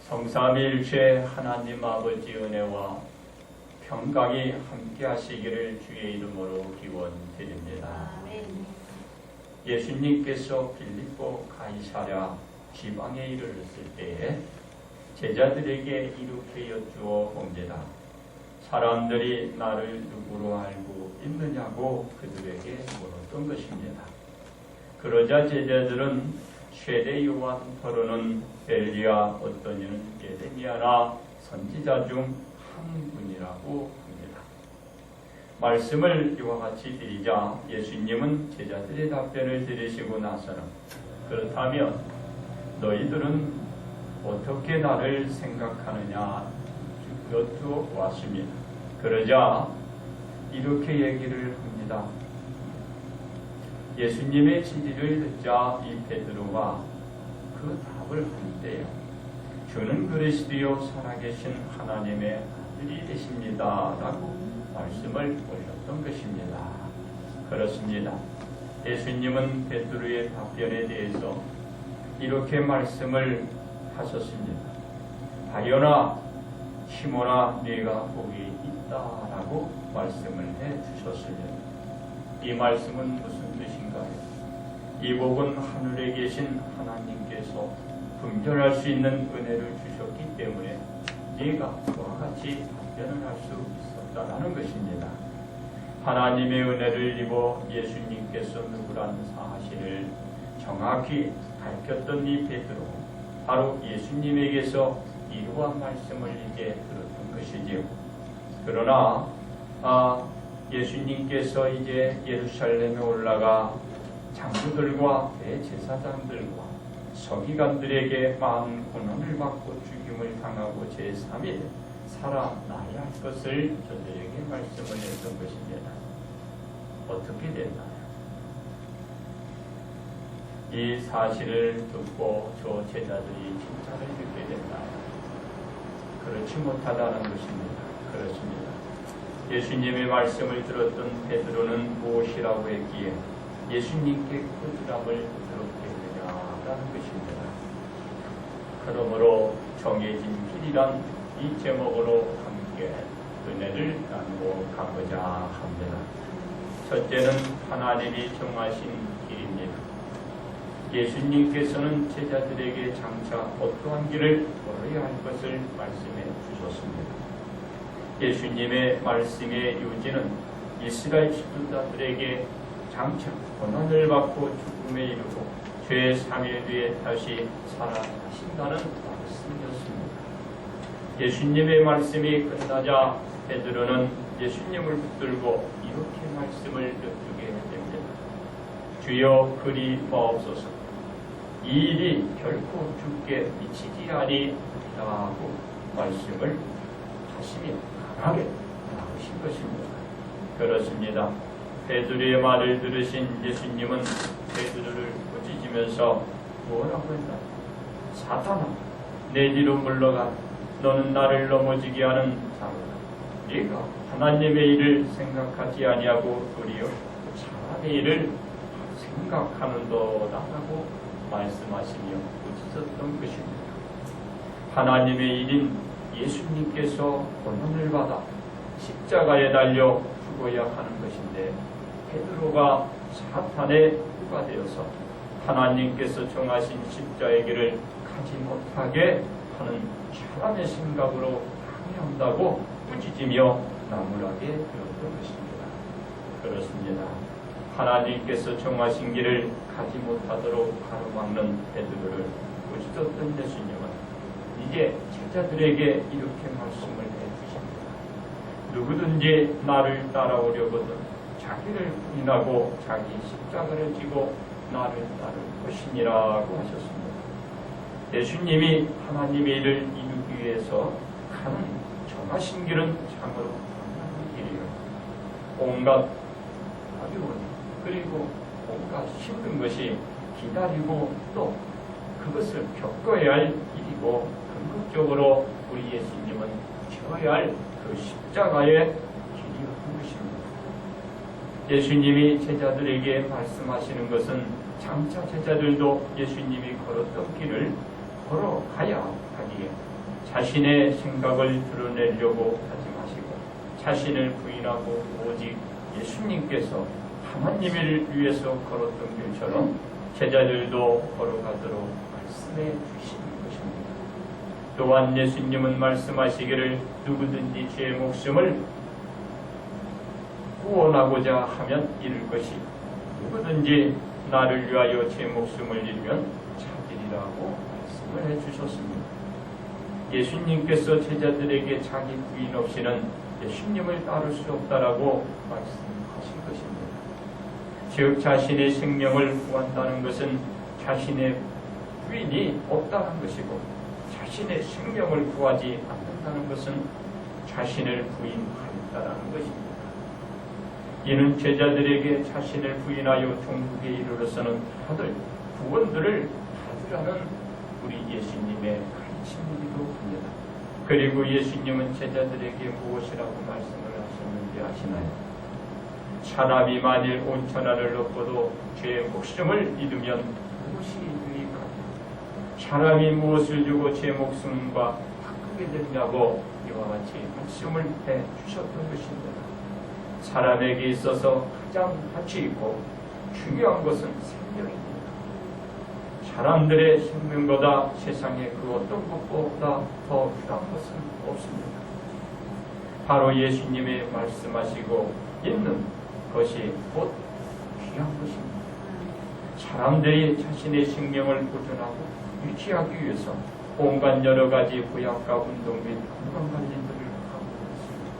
성삼위일체 하나님 아버지 은혜와 평강이 함께 하시기를 주의 이름으로 기원드립니다. 예수님께서 빌립보 가이사랴 지방에 이르렀을 때에 제자들에게 이렇게 여쭈어 봅니다. 사람들이 나를 누구로 알고 있느냐고 그들에게 물었던 것입니다. 그러자 제자들은 세례 요한 더러는 엘리야 어떤 이는 예레미야나 선지자 중 한 분이라고 합니다. 말씀을 이와 같이 드리자 예수님은 제자들의 답변을 들으시고 나서는 그렇다면 너희들은 어떻게 나를 생각하느냐 여쭈어 왔습니다. 그러자 이렇게 얘기를 합니다. 예수님의 진리를 듣자 이 베드로가 그 답을 하는데요. 주는 그리스도요 살아계신 하나님의 아들이 되십니다. 라고 말씀을 올렸던 것입니다. 그렇습니다. 예수님은 베드로의 답변에 대해서 이렇게 말씀을 하셨습니다. 바요나 시몬아 네가 복이 있다라고 말씀을 해주셨습니다. 이 말씀은 무슨 뜻인가요? 이 복은 하늘에 계신 하나님께서 분별할 수 있는 은혜를 주셨기 때문에 네가 그와 같이 답변을 할 수 있었다라는 것입니다. 하나님의 은혜를 입어 예수님께서 누구라는 사실을 정확히 밝혔던 이 베드로, 바로 예수님에게서 이러한 말씀을 이제 들었던 것이지요. 그러나 예수님께서 이제 예루살렘에 올라가 장로들과 대제사장들과 서기관들에게 많은 고난을 받고 죽임을 당하고 제3일 살아나야 할 것을 저들에게 말씀을 했던 것입니다. 어떻게 됐나요? 이 사실을 듣고 저 제자들이 칭찬을 듣게 됐나요? 그렇지 못하다는 것입니다. 그렇습니다. 예수님의 말씀을 들었던 베드로는 무엇이라고 했기에 예수님께 그 부담을 부드럽게 했느냐라는 것입니다. 그러므로 정해진 길이란 이 제목으로 함께 은혜를 나누고 가고자 합니다. 첫째는 하나님이 정하신 길입니다. 예수님께서는 제자들에게 장차 어떠한 길을 걸어야 할 것을 말씀해 주셨습니다. 예수님의 말씀의 요지는 이스라엘 지도자들에게 장차 고난을 받고 죽음에 이르고 죄의 3일 뒤에 다시 살아나신다는 말씀이었습니다. 예수님의 말씀이 끝나자 베드로는 예수님을 붙들고 이렇게 말씀을 여쭈게 됩니다. 주여 그리 마옵소서. 이 일이 결코 주께 미치지 아니하리라고 말씀을 하시며 강하게 나오신 것입니다. 그렇습니다. 베드로의 말을 들으신 예수님은 베드로를 꾸짖으면서 뭐라고 했나? 사탄아, 내 뒤로 물러가. 너는 나를 넘어지게 하는 자로다. 네가 하나님의 일을 생각하지 아니하고 도리어 사람의 일을 생각하는도다라고 말씀하시며 꾸짖었던 것입니다. 하나님의 일인 예수님께서 고난을 받아 십자가에 달려 죽어야 하는 것인데 베드로가 사탄의 후가 되어서 하나님께서 정하신 십자의 길을 가지 못하게 하는 사람의 생각으로 항의한다고 꾸짖으며 나무라게 되었던 것입니다. 그렇습니다. 하나님께서 정하신 길을 가지 못하도록 가로막는 베드로를 꾸짖었던 예수님은 이제 제자들에게 이렇게 말씀을 해주십니다. 누구든지 나를 따라오려거든 자기를 부인하고 자기 십자가를 지고 나를 따를 것이니라고 하셨습니다. 예수님이 하나님의 일을 이루기 위해서 가는 정하신 길은 참으로 강한 길이에요. 온갖 어려운 그리고 온갖 힘든 것이 기다리고 또 그것을 겪어야 할 일이고 궁극적으로 우리 예수님은 지어야 할 그 십자가의 길이 한 것입니다. 예수님이 제자들에게 말씀하시는 것은 장차 제자들도 예수님이 걸었던 길을 걸어가야 하기에 자신의 생각을 드러내려고 하지 마시고 자신을 부인하고 오직 예수님께서 하나님을 위해서 걸었던 길처럼 제자들도 걸어가도록 말씀해 주시는 것입니다. 또한 예수님은 말씀하시기를 누구든지 제 목숨을 구원하고자 하면 잃을 것이 누구든지 나를 위하여 제 목숨을 잃으면 찾으리라고 말씀을 해주셨습니다. 예수님께서 제자들에게 자기 부인 없이는 예수님을 따를 수 없다라고 말씀하신 것입니다. 즉 자신의 생명을 구한다는 것은 자신의 부인이 없다는 것이고 자신의 생명을 구하지 않는다는 것은 자신을 부인하였다는 것입니다. 이는 제자들에게 자신을 부인하여 종국에 이르러서는 다들 구원들을 받으라는 우리 예수님의 가르침이기도 합니다. 그리고 예수님은 제자들에게 무엇이라고 말씀을 하셨는지 아시나요? 사람이 만일 온 천하를 얻고도 죄의 목숨을 잃으면 무엇이 유익하냐? 사람이 무엇을 주고 제 목숨과 바꾸게 되냐고 이와 같이 말씀을 해 주셨던 것입니다. 사람에게 있어서 가장 가치 있고 중요한 것은 생명입니다. 사람들의 생명보다 세상의 그 어떤 것보다 더 귀한 것은 없습니다. 바로 예수님의 말씀하시고 있는 것이 곧 귀한 것입니다. 사람들이 자신의 생명을 보존하고 유지하기 위해서 온갖 여러 가지 보약과 운동 및 건강관리들을 하고 있습니다.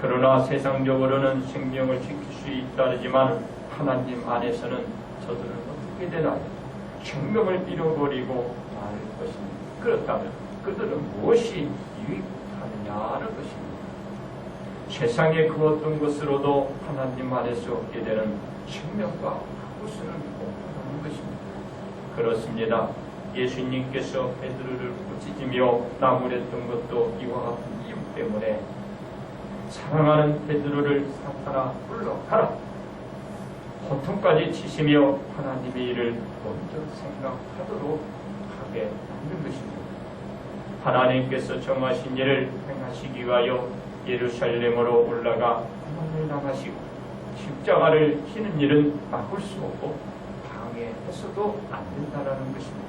그러나 세상적으로는 생명을 지킬 수 있다지만 하나님 안에서는 저들은 어떻게 되나요? 생명을 잃어버리고 말 것입니다. 그렇다면 그들은 무엇이 유익하느냐는 것입니다. 세상의 그 어떤 것으로도 하나님 안에서 얻게 되는 생명과 바꿀 수는 없다는 것입니다. 그렇습니다. 예수님께서 베드로를 꾸짖으며 나무랬던 것도 이와 같은 이유 때문에 사랑하는 베드로를 사탄아 물러가라, 고통까지 치시며 하나님의 일을 먼저 생각하도록 하게 만든 것입니다. 하나님께서 정하신 일을 행하시기 위하여 예루살렘으로 올라가 고난을 당하시고 십자가를 지는 일은 막을 수 없고 방해해서도 안 된다는 것입니다.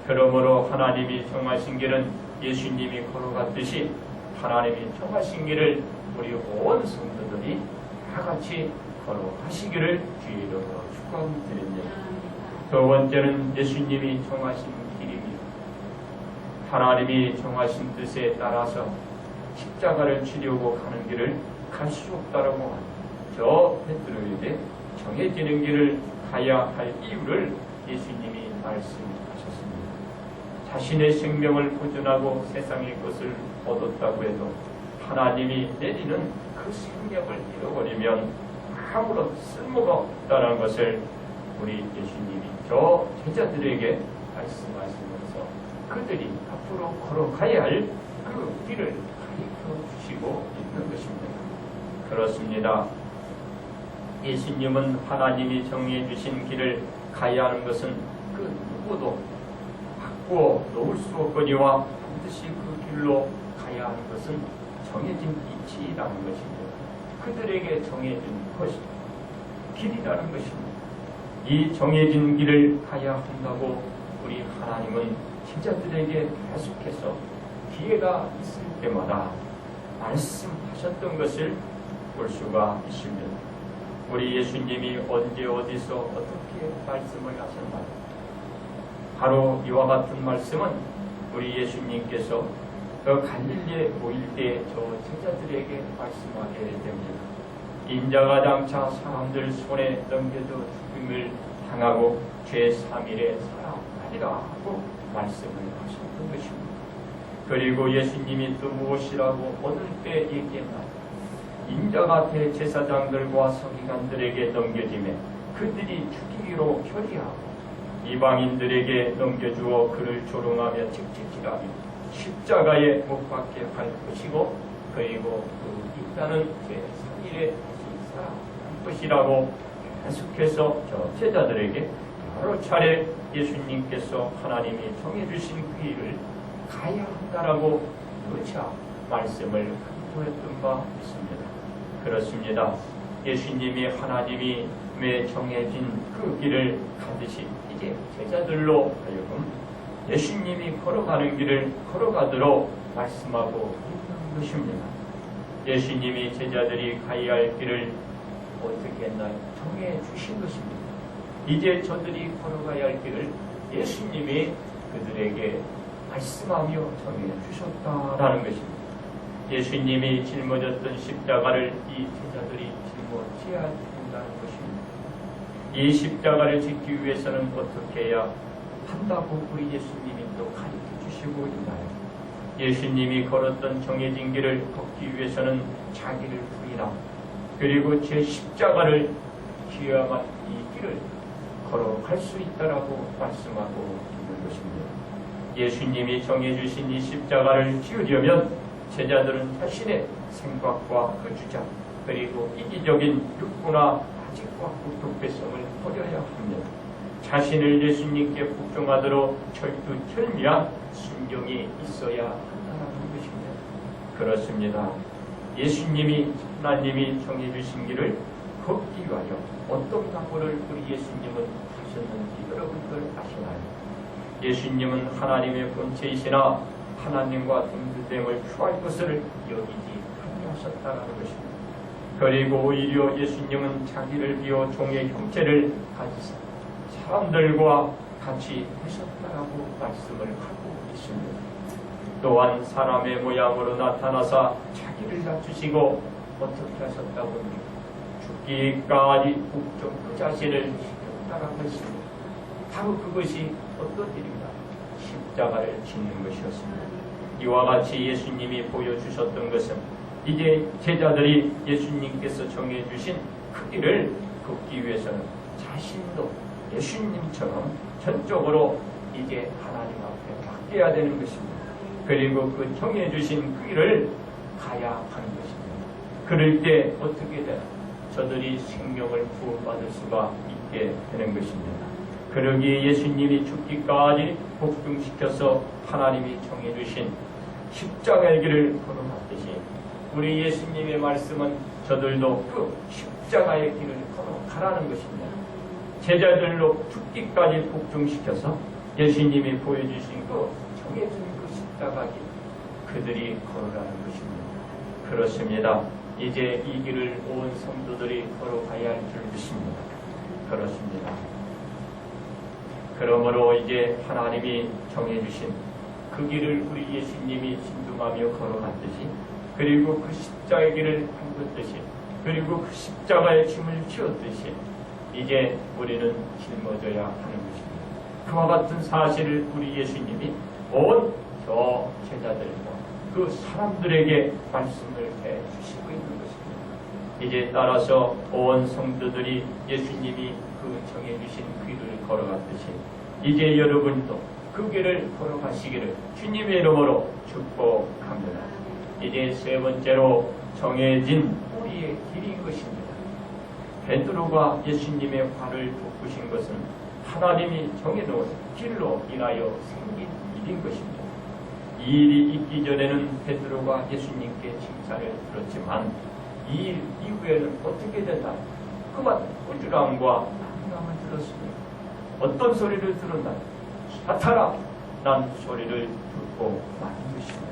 그러므로 하나님이 정하신 길은 예수님이 걸어갔듯이 하나님이 정하신 길을 우리 온 성도들이 다 같이 걸어가시기를 주의로 축원드립니다. 두 번째는 예수님이 정하신 길입니다. 하나님이 정하신 뜻에 따라서 십자가를 지려고 가는 길을 갈 수 없다라고 합니다. 저 베드로에게 정해지는 길을 가야 할 이유를 예수님이 말씀하셨습니다. 자신의 생명을 보존하고 세상의 것을 얻었다고 해도 하나님이 내리는 그 생명을 잃어버리면 아무런 쓸모가 없다는 것을 우리 예수님이 저 제자들에게 말씀하시면서 그들이 앞으로 걸어가야 할 그 길을 가르쳐 주시고 있는 것입니다. 그렇습니다. 예수님은 하나님이 정해 주신 길을 가야 하는 것은 그 누구도 바꾸어 놓을 수 없거니와 반드시 그 길로 가야 하는 것은 정해진 이치라는 것입니다. 그들에게 정해진 것이 길이라는 것입니다. 이 정해진 길을 가야 한다고 우리 하나님은 제자들에게 계속해서 기회가 있을 때마다 말씀하셨던 것을 볼 수가 있습니다. 우리 예수님이 언제 어디서 어떻게 말씀을 하셨나요? 바로 이와 같은 말씀은 우리 예수님께서 그 갈릴리에 모일 때 저 제자들에게 말씀하게 됩니다. 인자가 장차 사람들 손에 넘겨져 죽음을 당하고 제3일에 살아나리라 하고 말씀을 하셨던 것입니다. 그리고 예수님이 또 무엇이라고 오늘 때 얘기했나요? 인자가 대제사장들과 서기관들에게 넘겨지매 그들이 죽이기로 결의하고 이방인들에게 넘겨주어 그를 조롱하며 직직질하며 십자가에 못 박게 할 것이고 그리고 그 인자는 제3일에 다시 살아날 것이라고 계속해서 저 제자들에게 여러 차례 예수님께서 하나님이 정해주신 그 일을 가야 합니다. 한다라고 누차 말씀을 강조했던 바 있습니다. 그렇습니다. 예수님이 하나님이 정해진 그 길을 가듯이 이제 제자들로 하여금 예수님이 걸어가는 길을 걸어가도록 말씀하고 있는 것입니다. 예수님이 제자들이 가야 할 길을 어떻게 했나요? 정해 주신 것입니다. 이제 저들이 걸어가야 할 길을 예수님이 그들에게 말씀하며 정해 주셨다라는 것입니다. 예수님이 짊어졌던 십자가를 이 제자들이 짊어져야 된다는 것입니다. 이 십자가를 짓기 위해서는 어떻게 해야 한다고 우리 예수님이 또 가르쳐 주시고 있나요? 예수님이 걸었던 정해진 길을 걷기 위해서는 자기를 부인하고 그리고 제 십자가를 지어야만 이 길을 걸어갈 수 있다라고 말씀하고 있는 것입니다. 예수님이 정해주신 이 십자가를 지으려면 제자들은 자신의 생각과 그 주장 그리고 이기적인 육구나 아직과 독특성을 버려야 합니다. 자신을 예수님께 복종하도록 철두철미한 순종이 있어야 한다는 것입니다. 그렇습니다. 예수님이 하나님이 정해주신 길을 걷기 위하여 어떤 각오를 우리 예수님은 하셨는지 여러분들 아시나요? 예수님은 하나님의 본체이시나 하나님과 동등됨을 표할 것을 여기지 아니하셨다는 것입니다. 그리고 오히려 예수님은 자기를 비워 종의 형체를 가지사 사람들과 같이 하셨다라고 말씀을 하고 있습니다. 또한 사람의 모양으로 나타나사 자기를 낮추시고 어떻게 하셨다고 합니까? 죽기까지 복종 그 자신을 지켰다라고 했습니다. 바로 그것이 어떤 일입니다. 십자가를 짓는 것이었습니다. 이와 같이 예수님이 보여주셨던 것은 이제 제자들이 예수님께서 정해주신 그 길을 걷기 위해서는 자신도 예수님처럼 전적으로 이제 하나님 앞에 맡겨야 되는 것입니다. 그리고 그 정해주신 그 길을 가야 하는 것입니다. 그럴 때 어떻게 되나? 저들이 생명을 구원받을 수가 있게 되는 것입니다. 그러기에 예수님이 죽기까지 복종시켜서 하나님이 정해주신 십자가의 길을 걸어갔듯이 우리 예수님의 말씀은 저들도 그 십자가의 길을 걸어가라는 것입니다. 제자들로 죽기까지 복종시켜서 예수님이 보여주신 그 정해진 그 십자가 길 그들이 걸어가는 것입니다. 그렇습니다. 이제 이 길을 온 성도들이 걸어가야 할 줄 믿습니다. 그렇습니다. 그러므로 이제 하나님이 정해주신 그 길을 우리 예수님이 신중하며 걸어갔듯이 그리고 그 십자가의 길을 밟았듯이 그리고 그 십자가의 짐을 지었듯이 이제 우리는 짊어져야 하는 것입니다. 그와 같은 사실을 우리 예수님이 온 저 제자들과 그 사람들에게 말씀을 해주시고 있는 것입니다. 이제 따라서 온 성도들이 예수님이 그 정해주신 그 길을 걸어갔듯이 이제 여러분도 그 길을 걸어가시기를 주님의 이름으로 축복합니다. 이제 세 번째로 정해진 우리의 길인 것입니다. 베드로가 예수님의 발을 돋구신 것은 하나님이 정해놓은 길로 인하여 생긴 일인 것입니다. 이 일이 있기 전에는 베드로가 예수님께 칭찬을 들었지만 이 일 이후에는 어떻게 된다? 그만 우쭐함과 난감을 들었습니다. 어떤 소리를 들었나? 사탄아! 난 소리를 듣고 마는 것입니다.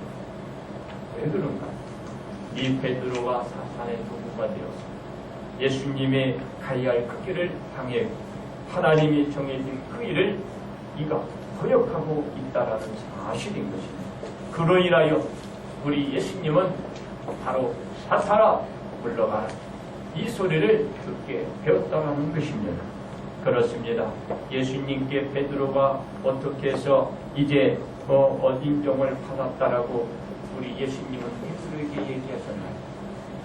왜 그런가? 이 베드로가 사탄의 도구가 되었습니다. 예수님의 가야 할 그 길을 향해 하나님이 정해진 그 일을 이가 거역하고 있다라는 사실인 것입니다. 그로 인하여 우리 예수님은 바로 사탄아 물러가라 이 소리를 듣게 되었다라는 것입니다. 그렇습니다. 예수님께 베드로가 어떻게 해서 이제 인정을 받았다라고 우리 예수님은 베드로에게 얘기하셨나요?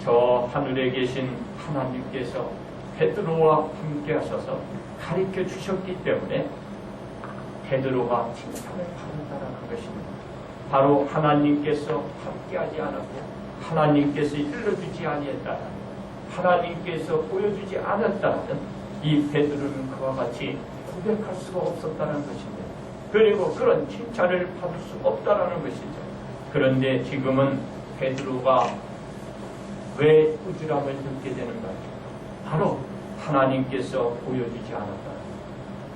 저 하늘에 계신 하나님께서 베드로와 함께 하셔서 가르쳐 주셨기 때문에 베드로가 칭찬을 받았다라는 것입니다. 바로 하나님께서 함께하지 않았고 하나님께서 일러주지 아니했다는 하나님께서 보여주지 않았다는 이 베드로는 그와 같이 고백할 수가 없었다는 것입니다. 그리고 그런 칭찬을 받을 수 없다는 것이죠. 그런데 지금은 베드로가 왜 꾸지람을 듣게 되는가요? 바로 하나님께서 보여주지 않았다.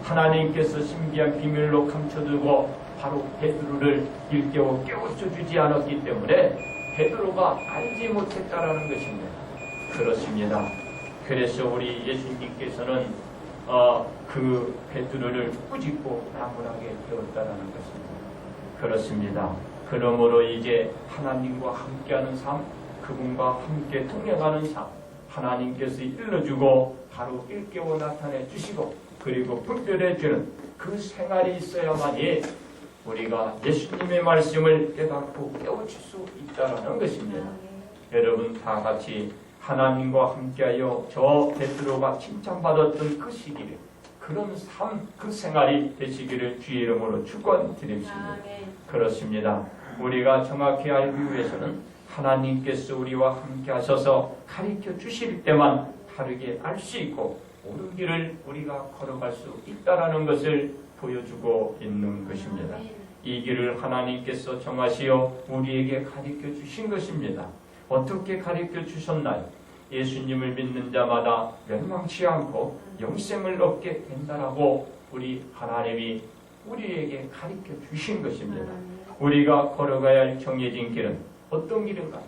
하나님께서 신비한 비밀로 감춰두고 바로 베드로를 일깨워 깨우쳐주지 않았기 때문에 베드로가 알지 못했다라는 것입니다. 그렇습니다. 그래서 우리 예수님께서는 그 베드로를 꾸짖고 나무라게 되었다라는 것입니다. 그렇습니다. 그러므로 이제 하나님과 함께하는 삶, 그분과 함께 동행하는 삶, 하나님께서 일러주고 바로 일깨워 나타내 주시고 그리고 분별해 주는 그 생활이 있어야만이 우리가 예수님의 말씀을 깨닫고 깨우칠 수 있다는 것입니다. 여러분 다 같이 하나님과 함께하여 저 베드로가 칭찬받았던 그 시기를 그런 삶, 그 생활이 되시기를 주의 이름으로 축원드립니다. 그렇습니다. 우리가 정확히 알기 위해서는 하나님께서 우리와 함께 하셔서 가르쳐 주실 때만 바르게 알 수 있고 옳은 길을 우리가 걸어갈 수 있다라는 것을 보여주고 있는 것입니다. 이 길을 하나님께서 정하시어 우리에게 가르쳐 주신 것입니다. 어떻게 가르쳐 주셨나요? 예수님을 믿는 자마다 멸망치 않고 영생을 얻게 된다라고 우리 하나님이 우리에게 가르쳐 주신 것입니다. 우리가 걸어가야 할 정해진 길은 어떤 길인가?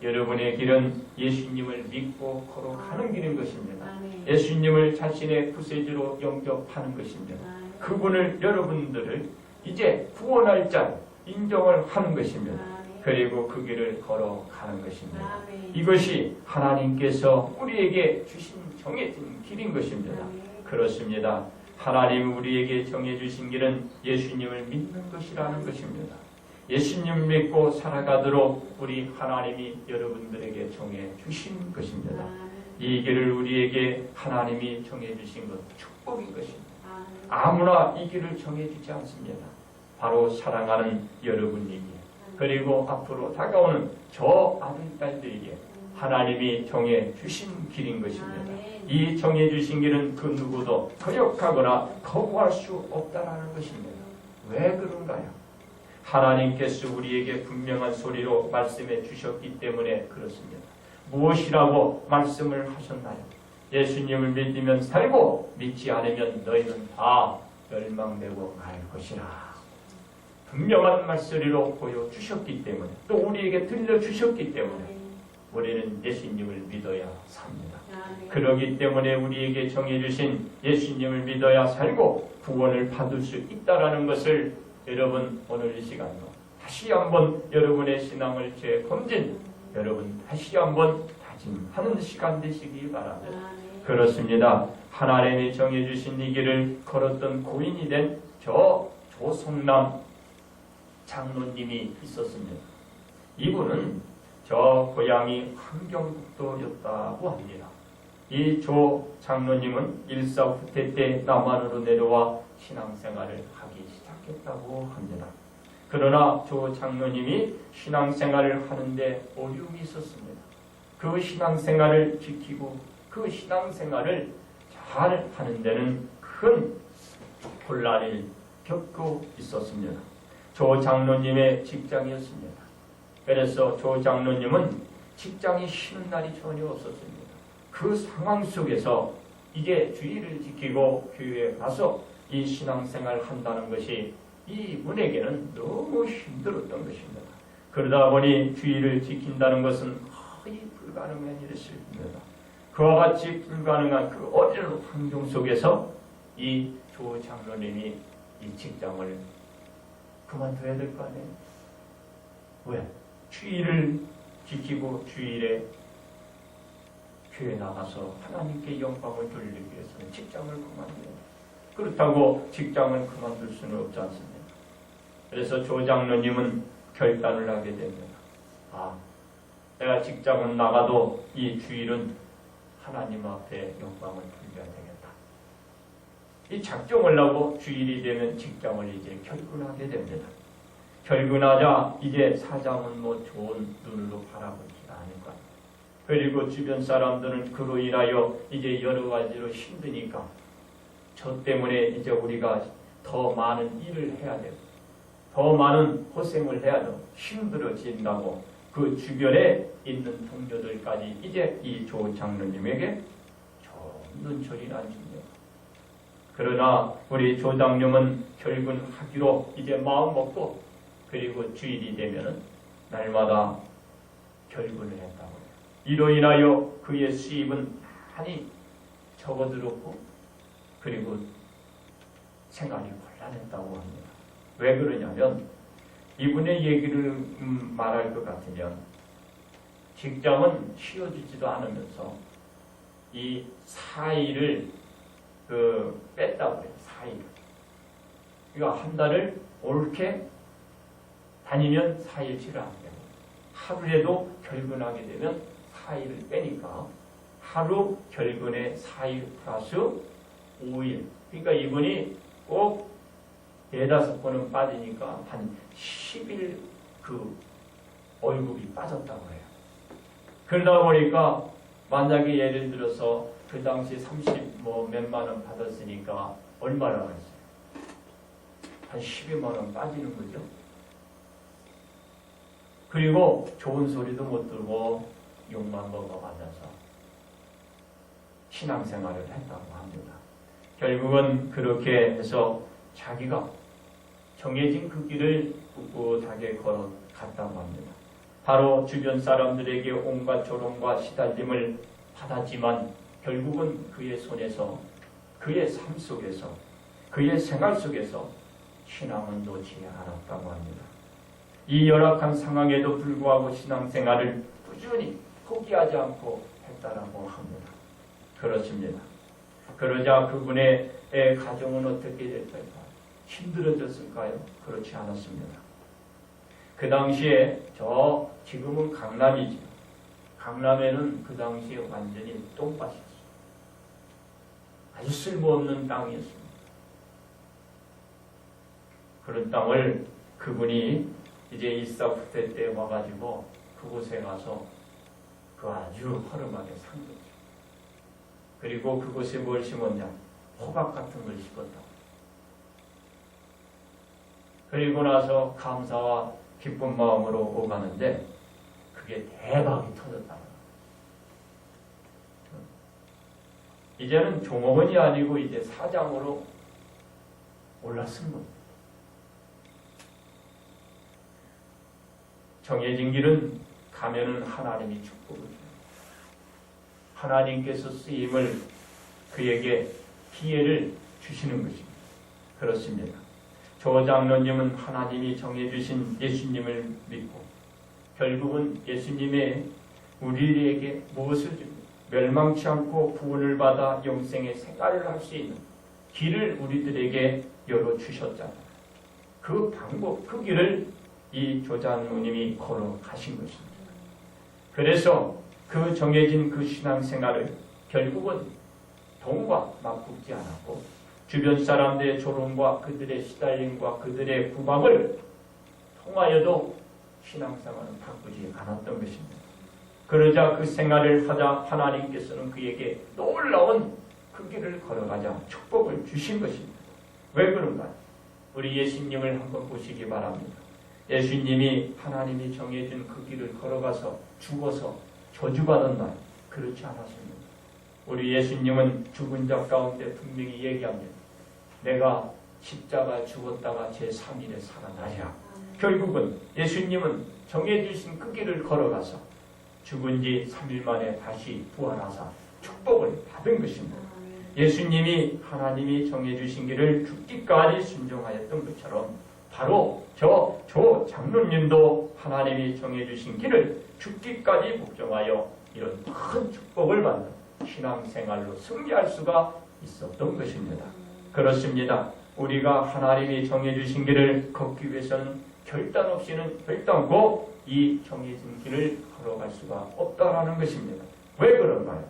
여러분의 길은 예수님을 믿고 걸어가는 길인 것입니다. 예수님을 자신의 구세주로 영접하는 것입니다. 그분을 여러분들을 이제 구원할 자 인정을 하는 것입니다. 그리고 그 길을 걸어가는 것입니다. 이것이 하나님께서 우리에게 주신 정해진 길인 것입니다. 그렇습니다. 하나님 우리에게 정해주신 길은 예수님을 믿는 것이라는 것입니다. 예수님 믿고 살아가도록 우리 하나님이 여러분들에게 정해주신 것입니다. 이 길을 우리에게 하나님이 정해주신 것 축복인 것입니다. 아무나 이 길을 정해주지 않습니다. 바로 사랑하는 여러분에게 그리고 앞으로 다가오는 저 아들, 딸들에게 하나님이 정해주신 길인 것입니다. 이 정해주신 길은 그 누구도 거역하거나 거부할 수 없다라는 것입니다. 왜 그런가요? 하나님께서 우리에게 분명한 소리로 말씀해 주셨기 때문에 그렇습니다. 무엇이라고 말씀을 하셨나요? 예수님을 믿으면 살고 믿지 않으면 너희는 다 멸망되고 갈 것이라. 분명한 말소리로 보여주셨기 때문에 또 우리에게 들려주셨기 때문에 우리는 예수님을 믿어야 삽니다. 그러기 때문에 우리에게 정해주신 예수님을 믿어야 살고 구원을 받을 수 있다는 것을 여러분 오늘 이 시간으로 다시 한번 여러분의 신앙을 재검진 여러분 다시 한번 다짐하는 시간 되시기 바랍니다. 그렇습니다. 하나님이 정해주신 이 길을 걸었던 고인이 된 저 조성남 장로님이 있었습니다. 이분은 저 고향이 함경북도였다고 합니다. 이 조 장로님은 일사후퇴 때 남한으로 내려와 신앙생활을 하기 시작했다고 합니다. 그러나 조 장로님이 신앙생활을 하는데 어려움이 있었습니다. 그 신앙생활을 지키고 그 신앙생활을 잘 하는 데는 큰 곤란을 겪고 있었습니다. 조 장로님의 직장이었습니다. 그래서 조 장로님은 직장이 쉬는 날이 전혀 없었습니다. 그 상황 속에서 이제 주의를 지키고 교회에 가서 이 신앙생활을 한다는 것이 이분에게는 너무 힘들었던 것입니다. 그러다 보니 주의를 지킨다는 것은 거의 불가능한 일이었습니다. 그와 같이 불가능한 그 어려운 환경 속에서 이 조 장로님이 이 직장을 그만둬야 될 거 아니에요? 왜? 주의를 지키고 주일에 교회 나가서 하나님께 영광을 돌리기 위해서는 직장을 그만둬야 돼요. 그렇다고 직장을 그만둘 수는 없지 않습니까? 그래서 조 장로님은 결단을 하게 됩니다. 내가 직장은 나가도 이 주일은 하나님 앞에 영광을 돌려야 되겠다. 이 작정을 하고 주일이 되면 직장을 이제 결근하게 됩니다. 결근하자 이제 사장은 좋은 눈으로 바라보지가 않을 거야. 그리고 주변 사람들은 그로 인하여 이제 여러 가지로 힘드니까 저 때문에 이제 우리가 더 많은 일을 해야 되고 더 많은 고생을 해야 더 힘들어진다고 그 주변에 있는 동료들까지 이제 이 조 장로님에게 좀 눈초리 안 줍니다. 그러나 우리 조 장로는 결근하기로 이제 마음 먹고 그리고 주일이 되면은 날마다 결근을 했다고 해요. 이로 인하여 그의 수입은 많이 적어들었고 그리고 생활이 곤란했다고 합니다. 왜 그러냐면 이분의 얘기를 말할 것 같으면 직장은 쉬어주지도 않으면서 이 사일을 뺐다고 해요. 사일. 그러니까 한 달을 옳게 다니면 4일치를 안 되고 하루에도 결근하게 되면 4일을 빼니까 하루 결근에 4일 플러스 5일. 그러니까 이분이 꼭 4-5번은 빠지니까 한 10일 그 월급이 빠졌다고 해요. 그러다 보니까 만약에 예를 들어서 그 당시 30 몇만 원 받았으니까 얼마나 했어요? 한 12만 원 빠지는 거죠. 그리고 좋은 소리도 못 들고 욕만 먹어가면서 신앙생활을 했다고 합니다. 결국은 그렇게 해서 자기가 정해진 그 길을 꿋꿋하게 걸어갔다고 합니다. 바로 주변 사람들에게 온갖 조롱과 시달림을 받았지만 결국은 그의 손에서 그의 삶 속에서 그의 생활 속에서 신앙은 놓지 않았다고 합니다. 이 열악한 상황에도 불구하고 신앙생활을 꾸준히 포기하지 않고 했다라고 합니다. 그렇습니다. 그러자 그분의 가정은 어떻게 됐을까요? 힘들어졌을까요? 그렇지 않았습니다. 그 당시에 지금은 강남이죠. 강남에는 그 당시에 완전히 똥밭이었어요. 아주 쓸모없는 땅이었습니다. 그런 땅을 그분이 이제 일사후퇴 때 와가지고 그곳에 가서 그 아주 허름하게 산 거죠. 그리고 그곳에 뭘 심었냐? 호박 같은 걸 심었다. 그리고 나서 감사와 기쁜 마음으로 오가는데 그게 대박이 터졌다. 이제는 종업원이 아니고 이제 사장으로 올라선 겁니다. 정해진 길은 가면은 하나님이 축복을 줘요. 하나님께서 쓰임을 그에게 기회를 주시는 것입니다. 그렇습니다. 조 장로님은 하나님이 정해주신 예수님을 믿고 결국은 예수님의 우리에게 무엇을 줍니까? 멸망치 않고 구원을 받아 영생의 생활을 할 수 있는 길을 우리들에게 열어주셨잖아요. 그 방법, 그 길을 이 조 장로님이 걸어가신 것입니다. 그래서 그 정해진 그 신앙생활을 결국은 돈과 맞붙지 않았고 주변 사람들의 조롱과 그들의 시달림과 그들의 구박을 통하여도 신앙생활은 바꾸지 않았던 것입니다. 그러자 그 생활을 하자 하나님께서는 그에게 놀라운 그 길을 걸어가자 축복을 주신 것입니다. 왜 그런가요? 우리 예수님을 한번 보시기 바랍니다. 예수님이 하나님이 정해준 그 길을 걸어가서 죽어서 저주받은 날 그렇지 않았습니다. 우리 예수님은 죽은 자 가운데 분명히 얘기합니다. 내가 십자가 죽었다가 제3일에 살아나리라. 결국은 예수님은 정해주신 그 길을 걸어가서 죽은 지 3일 만에 다시 부활하사 축복을 받은 것입니다. 예수님이 하나님이 정해주신 길을 죽기까지 순종하였던 것처럼 바로 조 장로님도 하나님이 정해주신 길을 죽기까지 복종하여 이런 큰 축복을 받는 신앙생활로 승리할 수가 있었던 것입니다. 그렇습니다. 우리가 하나님이 정해주신 길을 걷기 위해서는 결단 없이는 결단코 이 정해진 길을 걸어갈 수가 없다라는 것입니다. 왜 그런가요?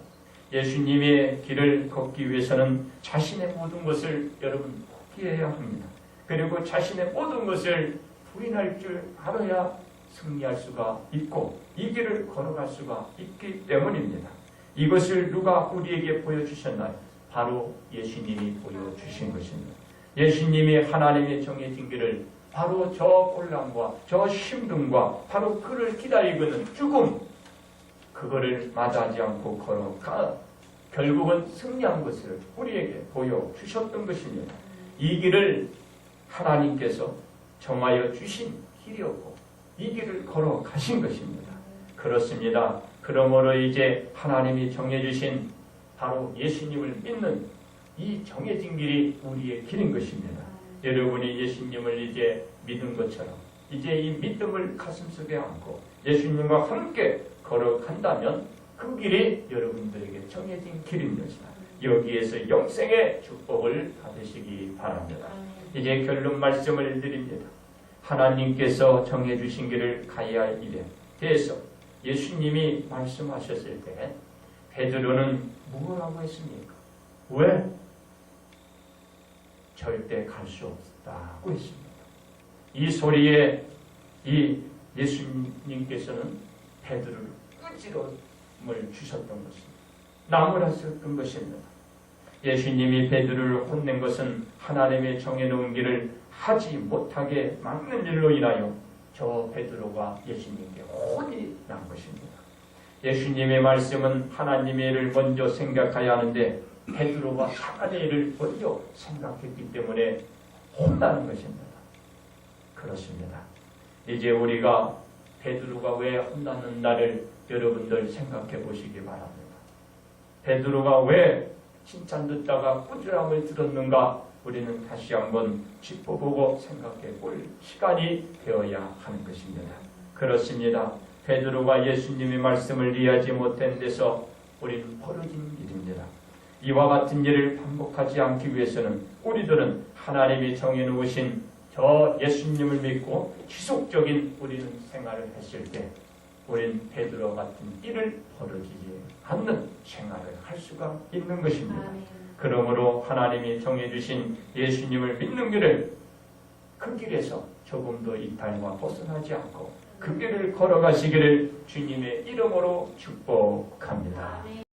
예수님의 길을 걷기 위해서는 자신의 모든 것을 여러분 포기해야 합니다. 그리고 자신의 모든 것을 부인할 줄 알아야 승리할 수가 있고 이 길을 걸어갈 수가 있기 때문입니다. 이것을 누가 우리에게 보여주셨나요? 바로 예수님이 보여주신 것입니다. 예수님이 하나님의 정해진 길을 바로 저 곤란과 저 힘듦과 바로 그를 기다리고 있는 죽음, 그거를 마다하지 않고 걸어가 결국은 승리한 것을 우리에게 보여주셨던 것입니다. 이 길을 하나님께서 정하여 주신 길이었고 이 길을 걸어가신 것입니다. 그렇습니다. 그러므로 이제 하나님이 정해주신 바로 예수님을 믿는 이 정해진 길이 우리의 길인 것입니다. 여러분이 예수님을 이제 믿은 것처럼 이제 이 믿음을 가슴속에 안고 예수님과 함께 걸어간다면 그 길이 여러분들에게 정해진 길입니다. 여기에서 영생의 축복을 받으시기 바랍니다. 이제 결론 말씀을 드립니다. 하나님께서 정해주신 길을 가야 할 일에 대해서 예수님이 말씀하셨을 때 베드로는 무엇라고 했습니까? 왜? 절대 갈 수 없다고 했습니다. 이 소리에 이 예수님께서는 베드로를 끄지럼을 주셨던 것입니다. 나무라셨던 것입니다. 예수님이 베드로를 혼낸 것은 하나님의 정해놓은 길을 하지 못하게 막는 일로 인하여 저 베드로가 예수님께 혼이 난 것입니다. 예수님의 말씀은 하나님의 일을 먼저 생각해야 하는데 베드로가 하나님의 일을 먼저 생각했기 때문에 혼나는 것입니다. 그렇습니다. 이제 우리가 베드로가 왜 혼났는가를 여러분들 생각해 보시기 바랍니다. 베드로가 왜 칭찬 듣다가 꾸지람을 들었는가 우리는 다시 한번 짚어보고 생각해 볼 시간이 되어야 하는 것입니다. 그렇습니다. 베드로가 예수님의 말씀을 이해하지 못한 데서 우리는 벌어진 일입니다. 이와 같은 일을 반복하지 않기 위해서는 우리들은 하나님이 정해놓으신 저 예수님을 믿고 지속적인 우리는 생활을 했을 때 우린 베드로 같은 일을 벌어지지 않는 생활을 할 수가 있는 것입니다. 그러므로 하나님이 정해주신 예수님을 믿는 길을 그 길에서 조금도 이탈과 벗어나지 않고 그 길을 걸어가시기를 주님의 이름으로 축복합니다.